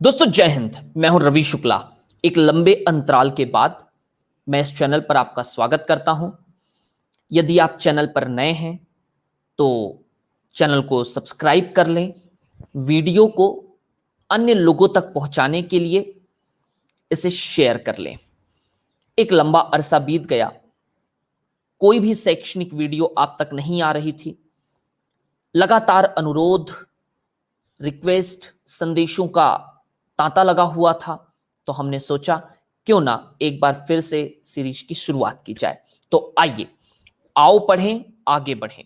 दोस्तों जय हिंद। मैं हूं रवि शुक्ला। एक लंबे अंतराल के बाद मैं इस चैनल पर आपका स्वागत करता हूं। यदि आप चैनल पर नए हैं तो चैनल को सब्सक्राइब कर लें। वीडियो को अन्य लोगों तक पहुंचाने के लिए इसे शेयर कर लें। एक लंबा अरसा बीत गया, कोई भी शैक्षणिक वीडियो आप तक नहीं आ रही थी। लगातार अनुरोध, रिक्वेस्ट, संदेशों का तांता लगा हुआ था। तो हमने सोचा क्यों ना एक बार फिर से सीरीज की शुरुआत की जाए। तो आइए, आओ पढ़ें, आगे बढ़ें।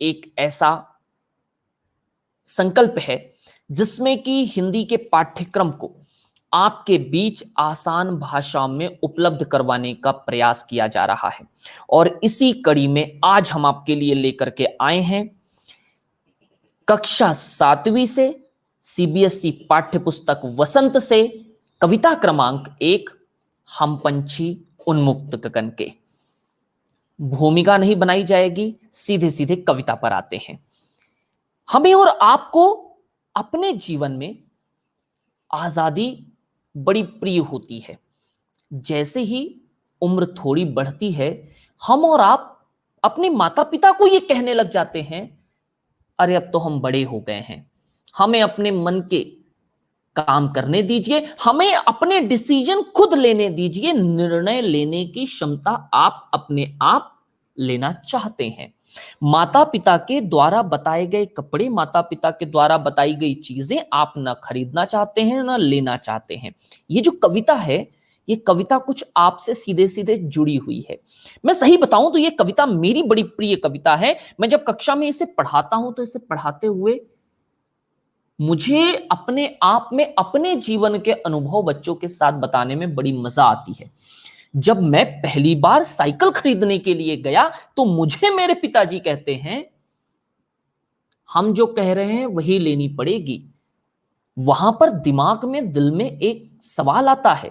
एक ऐसा संकल्प है जिसमें कि हिंदी के पाठ्यक्रम को आपके बीच आसान भाषा में उपलब्ध करवाने का प्रयास किया जा रहा है। और इसी कड़ी में आज हम आपके लिए लेकर के आए हैं कक्षा 7वीं से सीबीएसई पाठ्यपुस्तक वसंत से कविता क्रमांक 1, हम पंछी उन्मुक्त गगन के। भूमिका नहीं बनाई जाएगी, सीधे सीधे कविता पर आते हैं। हमें और आपको अपने जीवन में आजादी बड़ी प्रिय होती है। जैसे ही उम्र थोड़ी बढ़ती है, हम और आप अपने माता पिता को यह कहने लग जाते हैं, अरे अब तो हम बड़े हो गए हैं, हमें अपने मन के काम करने दीजिए, हमें अपने डिसीजन खुद लेने दीजिए। निर्णय लेने की क्षमता आप अपने आप लेना चाहते हैं। माता पिता के द्वारा बताए गए कपड़े, माता पिता के द्वारा बताई गई चीजें आप ना खरीदना चाहते हैं ना लेना चाहते हैं। ये जो कविता है, ये कविता कुछ आपसे सीधे सीधे जुड़ी हुई है। मैं सही बताऊं तो ये कविता मेरी बड़ी प्रिय कविता है। मैं जब कक्षा में इसे पढ़ाता हूं तो इसे पढ़ाते हुए मुझे अपने आप में अपने जीवन के अनुभव बच्चों के साथ बताने में बड़ी मजा आती है। जब मैं पहली बार साइकिल खरीदने के लिए गया तो मुझे मेरे पिताजी कहते हैं, हम जो कह रहे हैं वही लेनी पड़ेगी। वहां पर दिमाग में, दिल में एक सवाल आता है।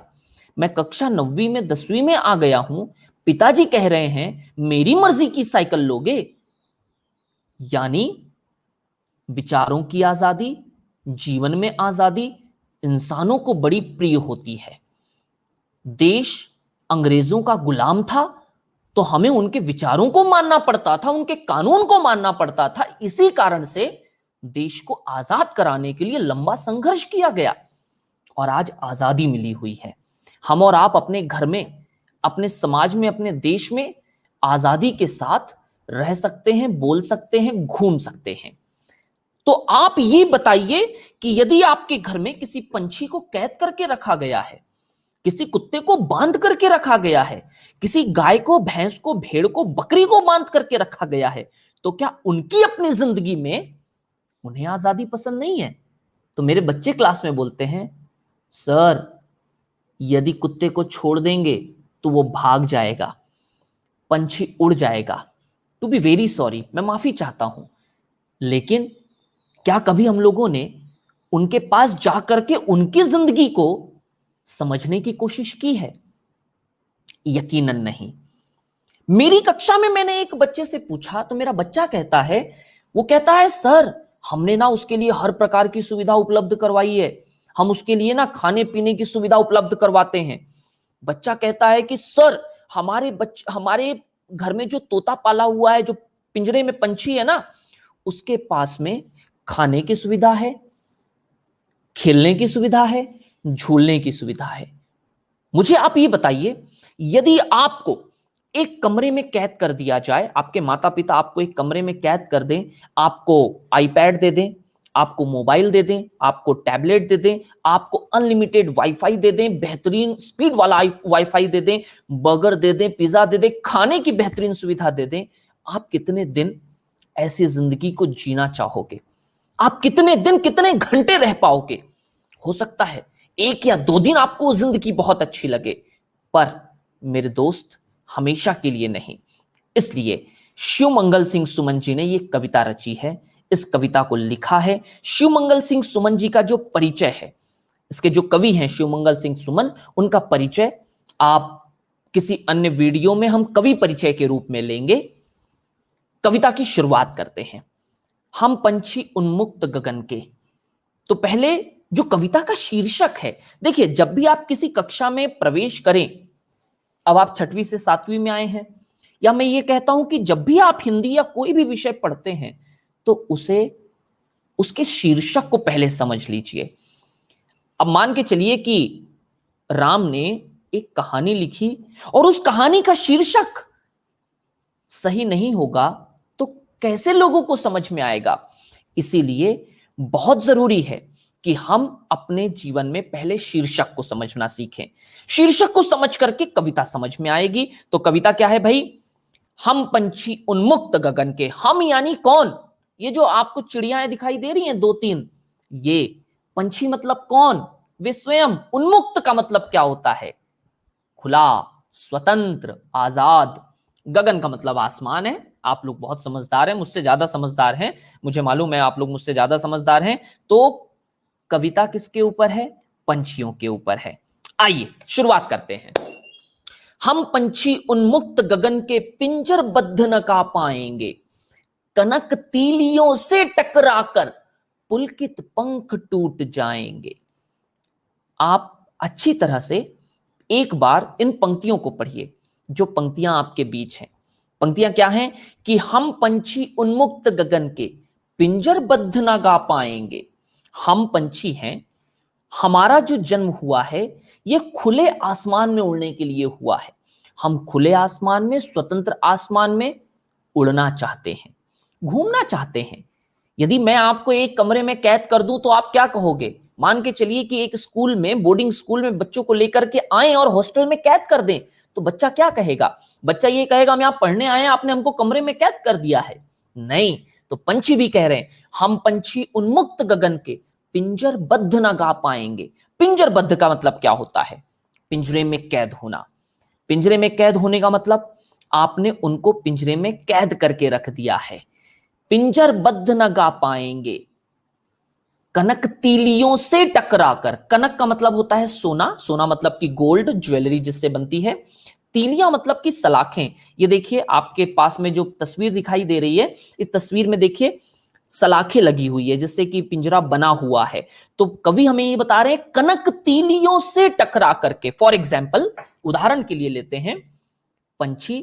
मैं कक्षा 9वीं में 10वीं में आ गया हूं, पिताजी कह रहे हैं मेरी मर्जी की साइकिल लोगे। यानी विचारों की आजादी, जीवन में आजादी इंसानों को बड़ी प्रिय होती है। देश अंग्रेजों का गुलाम था तो हमें उनके विचारों को मानना पड़ता था, उनके कानून को मानना पड़ता था। इसी कारण से देश को आजाद कराने के लिए लंबा संघर्ष किया गया और आज आजादी मिली हुई है। हम और आप अपने घर में, अपने समाज में, अपने देश में आजादी के साथ रह सकते हैं, बोल सकते हैं, घूम सकते हैं। तो आप ये बताइए कि यदि आपके घर में किसी पंछी को कैद करके रखा गया है, किसी कुत्ते को बांध करके रखा गया है, किसी गाय को, भैंस को, भेड़ को, बकरी को बांध करके रखा गया है, तो क्या उनकी अपनी जिंदगी में उन्हें आजादी पसंद नहीं है? तो मेरे बच्चे क्लास में बोलते हैं, सर यदि कुत्ते को छोड़ देंगे तो वो भाग जाएगा, पंछी उड़ जाएगा। टू बी वेरी सॉरी, मैं माफी चाहता हूं, लेकिन क्या कभी हम लोगों ने उनके पास जाकर के उनकी जिंदगी को समझने की कोशिश की है? यकीनन नहीं। मेरी कक्षा में मैंने एक बच्चे से पूछा तो मेरा बच्चा कहता है, वो कहता है सर हमने ना उसके लिए हर प्रकार की सुविधा उपलब्ध करवाई है, हम उसके लिए ना खाने पीने की सुविधा उपलब्ध करवाते हैं। बच्चा कहता है कि सर हमारे घर में जो तोता पाला हुआ है, जो पिंजरे में पंछी है ना, उसके पास में खाने की सुविधा है, खेलने की सुविधा है, झूलने की सुविधा है। मुझे आप ये बताइए, यदि आपको एक कमरे में कैद कर दिया जाए, आपके माता पिता आपको एक कमरे में कैद कर दें, आपको आईपैड दे दें, आपको मोबाइल दे दें, आपको टैबलेट दे दें, आपको अनलिमिटेड वाईफाई दे दें, बेहतरीन स्पीड वाला वाईफाई दे दें, बर्गर दे दें, पिज्जा दे दें, खाने की बेहतरीन सुविधा दे दें, आप कितने दिन ऐसी जिंदगी को जीना चाहोगे? आप कितने दिन, कितने घंटे रह पाओगे? हो सकता है 1 या 2 दिन आपको जिंदगी बहुत अच्छी लगे, पर मेरे दोस्त हमेशा के लिए नहीं। इसलिए शिवमंगल सिंह सुमन जी ने ये कविता रची है, इस कविता को लिखा है। शिवमंगल सिंह सुमन जी का जो परिचय है, इसके जो कवि हैं शिवमंगल सिंह सुमन, उनका परिचय आप किसी अन्य वीडियो में हम कवि परिचय के रूप में लेंगे। कविता की शुरुआत करते हैं। हम पंछी उन्मुक्त गगन के। तो पहले जो कविता का शीर्षक है। देखिए, जब भी आप किसी कक्षा में प्रवेश करें, अब आप 6वीं से 7वीं में आए हैं, या मैं ये कहता हूं कि जब भी आप हिंदी या कोई भी विषय पढ़ते हैं तो उसे उसके शीर्षक को पहले समझ लीजिए। अब मान के चलिए कि राम ने एक कहानी लिखी और उस कहानी का शीर्षक सही नहीं होगा तो कैसे लोगों को समझ में आएगा। इसीलिए बहुत जरूरी है कि हम अपने जीवन में पहले शीर्षक को समझना सीखें। शीर्षक को समझ करके कविता समझ में आएगी। तो कविता क्या है भाई? हम पंछी उन्मुक्त गगन के। हम यानी कौन? ये जो आपको चिड़ियाएं दिखाई दे रही हैं 2-3, ये पंछी मतलब कौन? वे स्वयं। उन्मुक्त का मतलब क्या होता है? खुला, स्वतंत्र, आजाद। गगन का मतलब आसमान है। आप लोग बहुत समझदार हैं, मुझसे ज्यादा समझदार हैं, मुझे मालूम है आप लोग मुझसे ज्यादा समझदार हैं। तो कविता किसके ऊपर है? पंछियों के ऊपर है। आइए शुरुआत करते हैं। हम पंछी उन्मुक्त गगन के पिंजरबद्ध न का पाएंगे, कनक तीलियों से टकराकर पुलकित पंख टूट जाएंगे। आप अच्छी तरह से एक बार इन पंक्तियों को पढ़िए, जो पंक्तियां आपके बीच हैं। पंक्तियां क्या हैं? कि हम पंछी उन्मुक्त गगन के पिंजरबद्ध ना गा पाएंगे। हम पंछी हैं, हमारा जो जन्म हुआ है यह खुले आसमान में उड़ने के लिए हुआ है। हम खुले आसमान में, स्वतंत्र आसमान में उड़ना चाहते हैं, घूमना चाहते हैं। यदि मैं आपको एक कमरे में कैद कर दूं तो आप क्या कहोगे? मान के चलिए कि एक स्कूल में, बोर्डिंग स्कूल में बच्चों को लेकर के आए और हॉस्टल में कैद कर दें, तो बच्चा क्या कहेगा? बच्चा ये कहेगा हम यहां पढ़ने आए हैं, आपने हमको कमरे में कैद कर दिया है। नहीं, तो पंछी भी कह रहे हैं हम पंछी उन्मुक्त गगन के पिंजरबद्ध ना गा पाएंगे। पिंजरबद्ध का मतलब क्या होता है? पिंजरे में कैद होना। पिंजरे में कैद होने का मतलब आपने उनको पिंजरे में कैद करके रख दिया है। पिंजरबद्ध न गा पाएंगे, कनक तीलियों से टकराकर। कनक का मतलब होता है सोना, सोना मतलब कि गोल्ड, ज्वेलरी जिससे बनती है। तीलियां मतलब कि सलाखें। ये देखिए आपके पास में जो तस्वीर दिखाई दे रही है, इस तस्वीर में देखिए सलाखें लगी हुई है जिससे कि पिंजरा बना हुआ है। तो कवि हमें ये बता रहे हैं कनक तीलियों से टकरा करके। फॉर एग्जाम्पल, उदाहरण के लिए लेते हैं, पंछी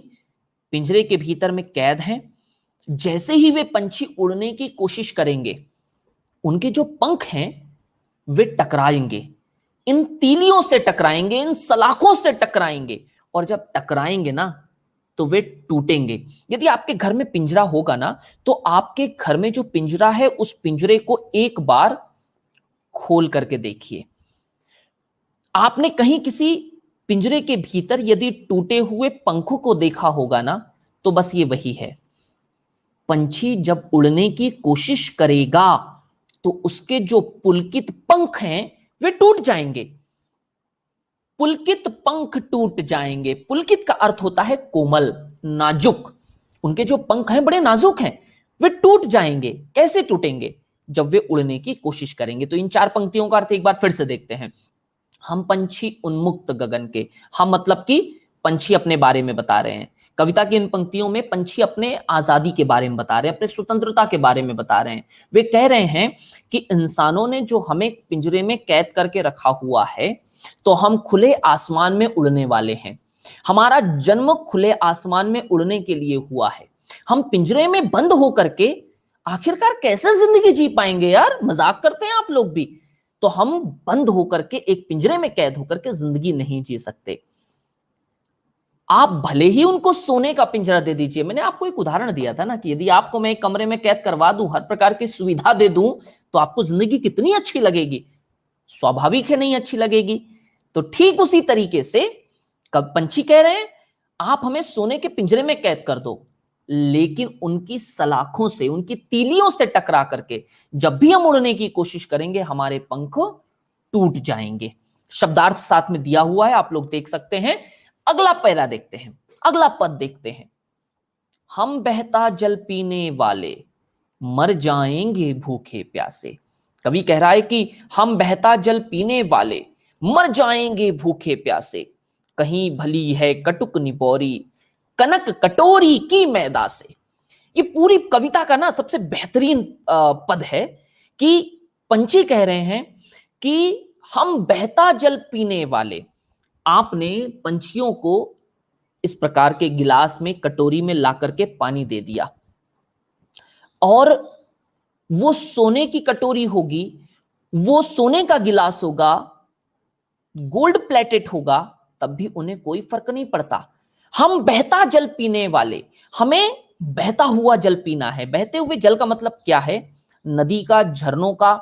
पिंजरे के भीतर में कैद हैं। जैसे ही वे पंछी उड़ने की कोशिश करेंगे, उनके जो पंख हैं वे टकराएंगे, इन तीलियों से टकराएंगे, इन सलाखों से टकराएंगे। और जब टकराएंगे ना तो वे टूटेंगे। यदि आपके घर में पिंजरा होगा ना, तो आपके घर में जो पिंजरा है उस पिंजरे को एक बार खोल करके देखिए। आपने कहीं किसी पिंजरे के भीतर यदि टूटे हुए पंखों को देखा होगा ना, तो बस ये वही है। पंछी जब उड़ने की कोशिश करेगा तो उसके जो पुलकित पंख हैं वे टूट जाएंगे। पुलकित पंख टूट जाएंगे। पुलकित का अर्थ होता है कोमल, नाजुक। उनके जो पंख हैं बड़े नाजुक हैं, वे टूट जाएंगे। कैसे टूटेंगे? जब वे उड़ने की कोशिश करेंगे। तो इन 4 पंक्तियों का अर्थ एक बार फिर से देखते हैं। हम पंछी उन्मुक्त गगन के। हम मतलब कि पंछी अपने बारे में बता रहे हैं। कविता की इन पंक्तियों में पंछी अपने आजादी के बारे में बता रहे हैं, अपने स्वतंत्रता के बारे में बता रहे हैं। वे कह रहे हैं कि इंसानों ने जो हमें पिंजरे में कैद करके रखा हुआ है, तो हम खुले आसमान में उड़ने वाले हैं। हमारा जन्म खुले आसमान में उड़ने के लिए हुआ है। हम पिंजरे में बंद होकर के आखिरकार कैसे जिंदगी जी पाएंगे यार? मजाक करते हैं आप लोग भी। तो हम बंद होकर के, एक पिंजरे में कैद होकर के जिंदगी नहीं जी सकते। आप भले ही उनको सोने का पिंजरा दे दीजिए। मैंने आपको एक उदाहरण दिया था ना कि यदि आपको मैं एक कमरे में कैद करवा दूं, हर प्रकार की सुविधा दे दूं, तो आपको जिंदगी कितनी अच्छी लगेगी? स्वाभाविक है नहीं अच्छी लगेगी। तो ठीक उसी तरीके से पंछी कह रहे हैं आप हमें सोने के पिंजरे में कैद कर दो, लेकिन उनकी सलाखों से, उनकी तीलियों से टकरा करके जब भी हम उड़ने की कोशिश करेंगे, हमारे पंख टूट जाएंगे। शब्दार्थ साथ में दिया हुआ है, आप लोग देख सकते हैं। अगला पैरा देखते हैं, अगला पद देखते हैं। हम बहता जल पीने वाले मर जाएंगे भूखे प्यासे। कवि कह रहा है कि हम बहता जल पीने वाले मर जाएंगे भूखे प्यासे। कहीं भली है कटुक निपौरी, कनक कटोरी की मैदा से। ये पूरी कविता का ना सबसे बेहतरीन पद है कि पंछी कह रहे हैं कि हम बहता जल पीने वाले, आपने पंछियों को इस प्रकार के गिलास में, कटोरी में ला करके पानी दे दिया, और वो सोने की कटोरी होगी, वो सोने का गिलास होगा, गोल्ड प्लेटेड होगा, तब भी उन्हें कोई फर्क नहीं पड़ता। हम बहता जल पीने वाले, हमें बहता हुआ जल पीना है। बहते हुए जल का मतलब क्या है? नदी का, झरनों का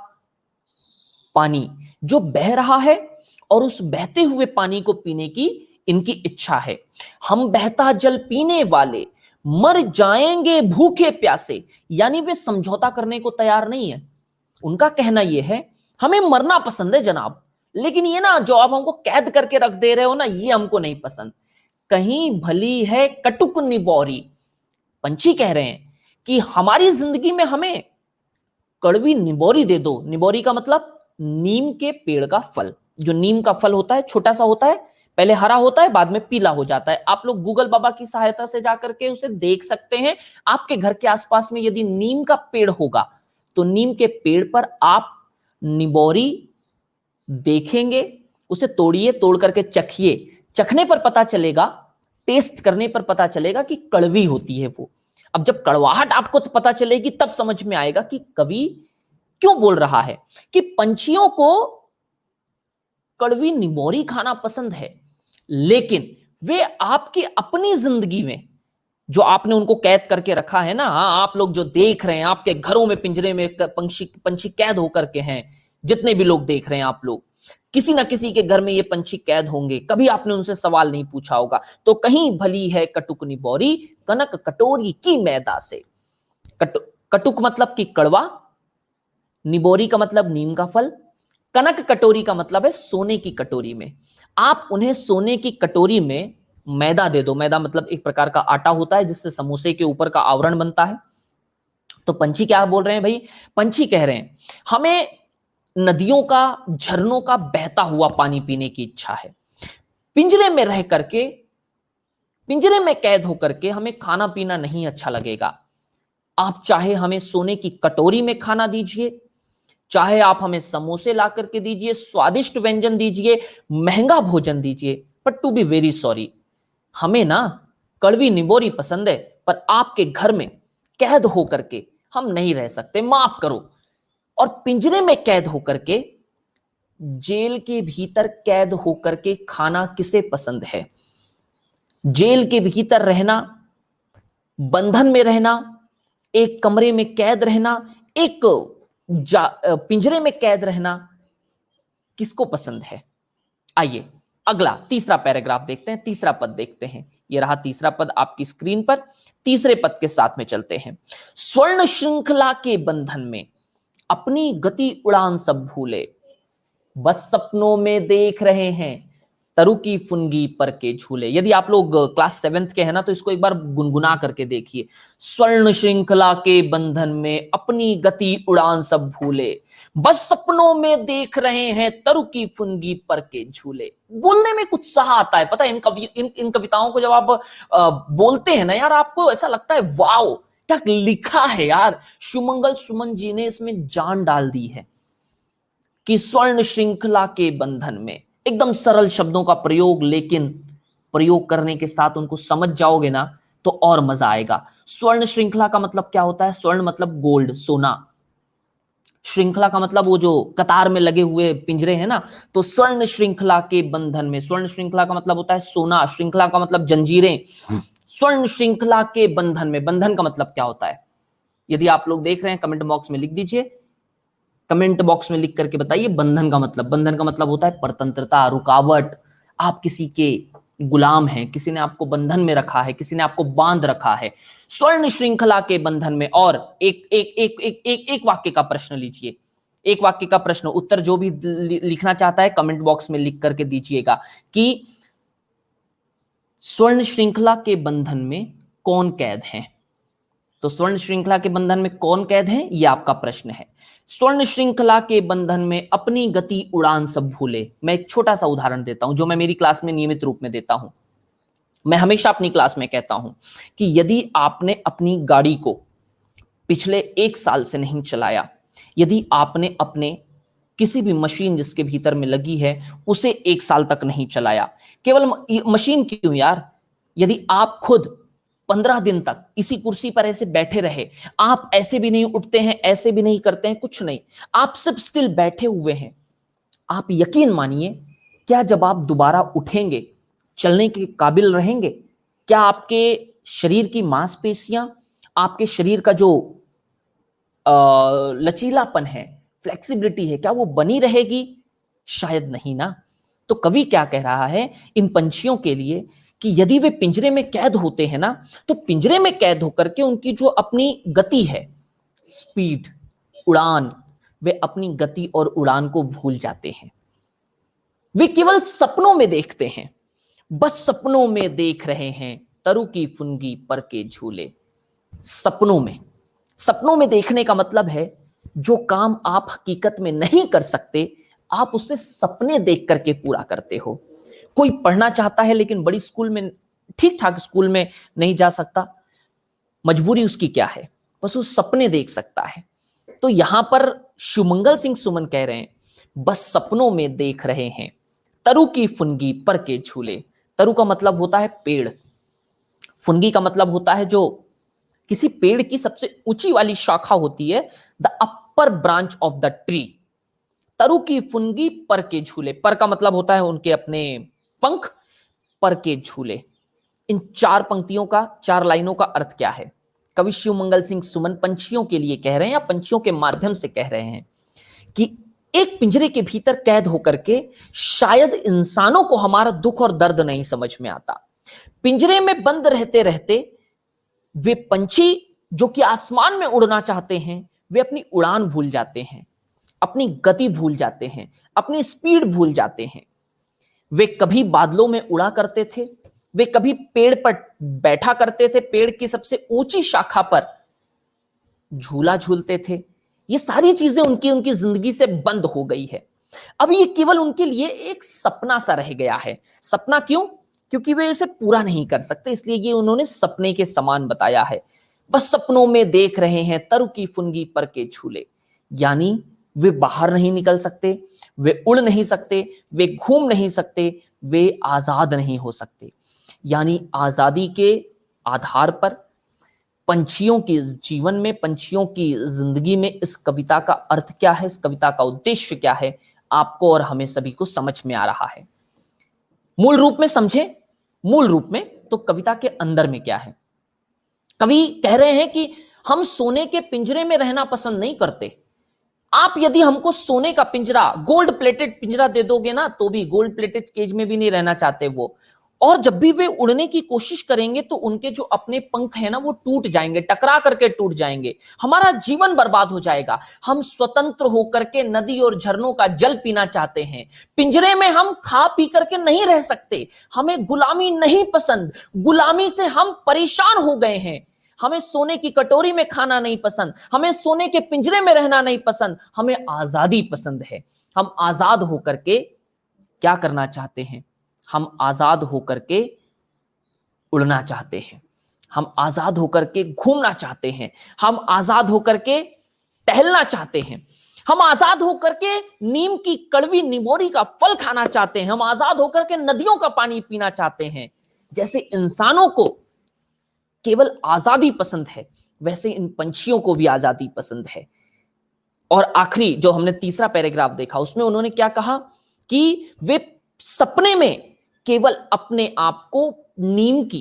पानी जो बह रहा है, और उस बहते हुए पानी को पीने की इनकी इच्छा है। हम बहता जल पीने वाले मर जाएंगे भूखे प्यासे, यानी वे समझौता करने को तैयार नहीं है। उनका कहना यह है, हमें मरना पसंद है जनाब, लेकिन ये ना जो आप हमको कैद करके रख दे रहे हो ना, ये हमको नहीं पसंद। कहीं भली है कटुक निबोरी, पंछी कह रहे हैं कि हमारी जिंदगी में हमें कड़वी निबोरी दे दो। निबोरी का मतलब नीम के पेड़ का फल। जो नीम का फल होता है, छोटा सा होता है, पहले हरा होता है, बाद में पीला हो जाता है। आप लोग गूगल बाबा की सहायता से जाकर के उसे देख सकते हैं। आपके घर के आसपास में यदि नीम का पेड़ होगा, तो नीम के पेड़ पर आप निबोरी देखेंगे, उसे तोड़िए, तोड़ करके चखिए, चखने पर पता चलेगा, टेस्ट करने पर पता चलेगा कि कड़वी होती है वो। अब जब कड़वाहट आपको पता चलेगी, तब समझ में आएगा कि कवि क्यों बोल रहा है कि पंछियों को कड़वी निबोरी खाना पसंद है, लेकिन वे आपकी अपनी जिंदगी में जो आपने उनको कैद करके रखा है ना, आप लोग जो देख रहे हैं, आपके घरों में पिंजरे में पंछी पंछी कैद होकर के हैं, जितने भी लोग देख रहे हैं, आप लोग किसी ना किसी के घर में ये पंछी कैद होंगे, कभी आपने उनसे सवाल नहीं पूछा होगा। तो कहीं भली है कटुक निबोरी, कनक कटोरी की मैदा से। कटुक मतलब कि कड़वा, निबोरी का मतलब नीम का फल, कनक कटोरी का मतलब है सोने की कटोरी में। आप उन्हें सोने की कटोरी में मैदा दे दो। मैदा मतलब एक प्रकार का आटा होता है जिससे समोसे के ऊपर का आवरण बनता है। तो पंछी क्या बोल रहे हैं भाई? पंछी कह रहे हैं हमें नदियों का, झरनों का बहता हुआ पानी पीने की इच्छा है। पिंजरे में रह करके, पिंजरे में कैद होकर के हमें खाना पीना नहीं अच्छा लगेगा। आप चाहे हमें सोने की कटोरी में खाना दीजिए, चाहे आप हमें समोसे ला करके दीजिए, स्वादिष्ट व्यंजन दीजिए, महंगा भोजन दीजिए, but to be very sorry, हमें ना कड़वी निबोरी पसंद है, पर आपके घर में कैद होकर के हम नहीं रह सकते, माफ करो। और पिंजरे में कैद होकर के, जेल के भीतर कैद होकर के खाना किसे पसंद है? जेल के भीतर रहना, बंधन में रहना, एक कमरे में कैद रहना, एक पिंजरे में कैद रहना, किसको पसंद है? आइए अगला तीसरा पैराग्राफ देखते हैं, तीसरा पद देखते हैं। यह रहा तीसरा पद आपकी स्क्रीन पर। तीसरे पद के साथ में चलते हैं। स्वर्ण श्रृंखला के बंधन में अपनी गति उड़ान सब भूले, बस सपनों में देख रहे हैं तरु की फुनगी पर के झूले। यदि आप लोग क्लास 7th के हैं ना, तो इसको एक बार गुनगुना करके देखिए। स्वर्ण श्रृंखला के बंधन में अपनी गति उड़ान सब भूले, बस सपनों में देख रहे हैं तरु की फुनगी पर के झूले। बोलने में कुछ उत्साह आता है, पता है इन कविताओं को जब आप बोलते हैं ना यार, आपको ऐसा लगता है वाओ क्या लिखा है यार। शुमंगल सुमन जी ने इसमें जान डाल दी है कि स्वर्ण श्रृंखला के बंधन में, एकदम सरल शब्दों का प्रयोग, लेकिन प्रयोग करने के साथ उनको समझ जाओगे ना तो और मजा आएगा। स्वर्ण श्रृंखला का मतलब क्या होता है? स्वर्ण मतलब गोल्ड, सोना। श्रृंखला का मतलब वो जो कतार में लगे हुए पिंजरे हैं ना, तो स्वर्ण श्रृंखला के बंधन में, स्वर्ण श्रृंखला का मतलब होता है सोना, श्रृंखला का मतलब जंजीरें। स्वर्ण श्रृंखला के बंधन में, बंधन का मतलब क्या होता है? यदि आप लोग देख रहे हैं कमेंट बॉक्स में लिख दीजिए, कमेंट बॉक्स में लिख करके बताइए बंधन का मतलब। बंधन का मतलब होता है परतंत्रता, रुकावट। आप किसी के गुलाम हैं, किसी ने आपको बंधन में रखा है, किसी ने आपको बांध रखा है। स्वर्ण श्रृंखला के बंधन में। और एक एक एक एक एक, एक वाक्य का प्रश्न लीजिए, एक वाक्य का प्रश्न, उत्तर जो भी लिखना चाहता है कमेंट बॉक्स में लिख करके दीजिएगा कि स्वर्ण श्रृंखला के बंधन में कौन कैद है। तो स्वर्ण श्रृंखला के बंधन में कौन कैद है, यह आपका प्रश्न है। स्वर्ण श्रृंखला के बंधन में अपनी गति उड़ान सब भूले। मैं एक छोटा सा उदाहरण देता हूं जो मैं मेरी क्लास में नियमित रूप में देता हूं। मैं हमेशा अपनी क्लास में कहता हूं कि यदि आपने अपनी गाड़ी को पिछले 1 साल से नहीं चलाया, यदि आपने अपने किसी भी मशीन जिसके भीतर में लगी है उसे 1 साल तक नहीं चलाया। केवल मशीन क्यों यार, यदि आप खुद 15 दिन तक इसी कुर्सी पर ऐसे बैठे रहे, आप ऐसे भी नहीं उठते हैं, ऐसे भी नहीं करते हैं, कुछ नहीं, आप सिर्फ स्टिल बैठे हुए हैं, आप यकीन मानिए, क्या जब आप दोबारा उठेंगे, चलने के काबिल रहेंगे, क्या आपके शरीर की मांसपेशियां, आपके शरीर का जो लचीलापन है, फ्लेक्सिबिलिटी है, क्या वो बनी रहेगी? शायद नहीं ना। तो कवि क्या कह रहा है इन पंछियों के लिए कि यदि वे पिंजरे में कैद होते हैं ना, तो पिंजरे में कैद होकर के उनकी जो अपनी गति है, स्पीड, उड़ान, वे अपनी गति और उड़ान को भूल जाते हैं। वे केवल सपनों में देखते हैं, बस सपनों में देख रहे हैं तरु की फुनगी पर के झूले। सपनों में, सपनों में देखने का मतलब है जो काम आप हकीकत में नहीं कर सकते, आप उसे सपने देख करके पूरा करते हो। कोई पढ़ना चाहता है लेकिन बड़ी स्कूल में, ठीक ठाक स्कूल में नहीं जा सकता, मजबूरी उसकी क्या है, बस वो सपने देख सकता है। तो यहां पर शिवमंगल सिंह सुमन कह रहे हैं, बस सपनों में देख रहे हैं तरु की फुनगी पर के झूले। तरु का मतलब होता है पेड़, फुनगी का मतलब होता है जो किसी पेड़ की सबसे ऊंची वाली शाखा होती है, the upper branch of the tree. तरु की फुनगी पर के झूले, पर का मतलब होता है उनके अपने पंख, पर के झूले। इन 4 पंक्तियों का, 4 लाइनों का अर्थ क्या है? कवि शिवमंगल सिंह सुमन पंछियों के लिए कह रहे हैं या पंछियों के माध्यम से कह रहे हैं कि एक पिंजरे के भीतर कैद होकर के शायद इंसानों को हमारा दुख और दर्द नहीं समझ में आता। पिंजरे में बंद रहते रहते वे पंछी जो कि आसमान में उड़ना चाहते हैं, वे अपनी उड़ान भूल जाते हैं, अपनी गति भूल जाते हैं, अपनी स्पीड भूल जाते हैं। वे कभी बादलों में उड़ा करते थे, वे कभी पेड़ पर बैठा करते थे, पेड़ की सबसे ऊंची शाखा पर झूला झूलते थे। ये सारी चीजें उनकी उनकी जिंदगी से बंद हो गई है। अब ये केवल उनके लिए एक सपना सा रह गया है। सपना क्यों? क्योंकि वे इसे पूरा नहीं कर सकते, इसलिए ये उन्होंने सपने के समान बताया है। बस सपनों में देख रहे हैं तरु की फुनगी पर के झूले। यानी वे बाहर नहीं निकल सकते, वे उड़ नहीं सकते, वे घूम नहीं सकते, वे आजाद नहीं हो सकते। यानी आजादी के आधार पर पंछियों के जीवन में, पंछियों की जिंदगी में इस कविता का अर्थ क्या है, इस कविता का उद्देश्य क्या है, आपको और हमें सभी को समझ में आ रहा है। मूल रूप में समझे, मूल रूप में तो कविता के अंदर में क्या है? कवि कह रहे हैं कि हम सोने के पिंजरे में रहना पसंद नहीं करते। आप यदि हमको सोने का पिंजरा, गोल्ड प्लेटेड पिंजरा दे दोगे ना, तो भी गोल्ड प्लेटेड केज में भी नहीं रहना चाहते वो। और जब भी वे उड़ने की कोशिश करेंगे तो उनके जो अपने पंख है ना, वो टूट जाएंगे, टकरा करके टूट जाएंगे, हमारा जीवन बर्बाद हो जाएगा। हम स्वतंत्र होकर के नदी और झरनों का जल पीना चाहते हैं। पिंजरे में हम खा पी करके नहीं रह सकते। हमें गुलामी नहीं पसंद, गुलामी से हम परेशान हो गए हैं। हमें सोने की कटोरी में खाना नहीं पसंद, हमें सोने के पिंजरे में रहना नहीं पसंद, हमें आजादी पसंद है। हम आजाद होकर के क्या करना चाहते हैं? हम आजाद होकर के उड़ना चाहते हैं, हम आजाद होकर के घूमना चाहते हैं, हम आजाद होकर के टहलना चाहते हैं, हम आजाद होकर के नीम की कड़वी निमोरी का फल खाना चाहते हैं, हम आजाद होकर के नदियों का पानी पीना चाहते हैं। जैसे इंसानों को केवल आजादी पसंद है, वैसे इन पंछियों को भी आजादी पसंद है। और आखिरी जो हमने तीसरा पैराग्राफ देखा, उसमें उन्होंने क्या कहा कि वे सपने में केवल अपने आप को नीम की,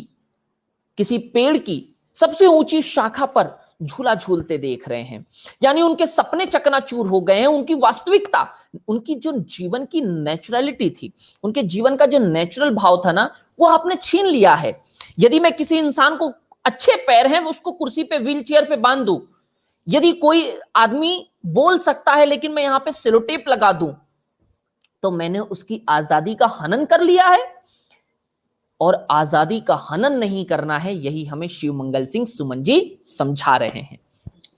किसी पेड़ की सबसे ऊंची शाखा पर झूला झूलते देख रहे हैं। यानी उनके सपने चकनाचूर हो गए हैं, उनकी वास्तविकता, उनकी जो जीवन की नेचुरलिटी थी, उनके जीवन का जो नेचुरल भाव था ना, वो आपने छीन लिया है। यदि मैं किसी इंसान को, अच्छे पैर हैं, उसको कुर्सी पे, व्हील चेयर पे बांध दूं, यदि कोई आदमी बोल सकता है लेकिन मैं यहां पे सेलोटेप लगा दूं, तो मैंने उसकी आजादी का हनन कर लिया है। और आजादी का हनन नहीं करना है, यही हमें शिवमंगल सिंह सुमन जी समझा रहे हैं।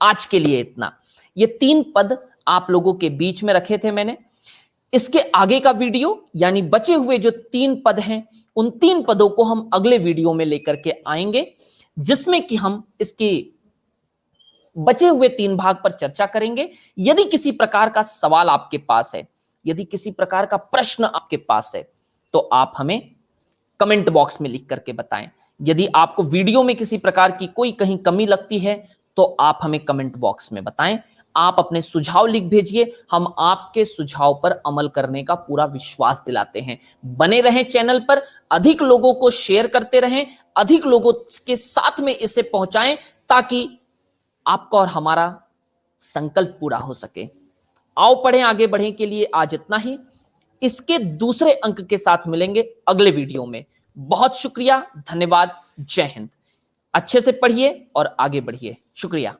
आज के लिए इतना। ये 3 पद आप लोगों के बीच में रखे थे मैंने। इसके आगे का वीडियो, यानी बचे हुए जो 3 पद हैं, उन 3 पदों को हम अगले वीडियो में लेकर के आएंगे, जिसमें कि हम इसकी बचे हुए 3 भाग पर चर्चा करेंगे। यदि किसी प्रकार का सवाल आपके पास है, यदि किसी प्रकार का प्रश्न आपके पास है, तो आप हमें कमेंट बॉक्स में लिख करके बताएं। यदि आपको वीडियो में किसी प्रकार की कोई कहीं कमी लगती है, तो आप हमें कमेंट बॉक्स में बताएं। आप अपने सुझाव लिख भेजिए, हम आपके सुझाव पर अमल करने का पूरा विश्वास दिलाते हैं। बने रहें चैनल पर, अधिक लोगों को शेयर करते रहें, अधिक लोगों के साथ में इसे पहुंचाएं, ताकि आपका और हमारा संकल्प पूरा हो सके। आओ पढ़ें, आगे बढ़ने के लिए आज इतना ही। इसके दूसरे अंक के साथ मिलेंगे अगले वीडियो में। बहुत शुक्रिया, धन्यवाद, जय हिंद। अच्छे से पढ़िए और आगे बढ़िए। शुक्रिया।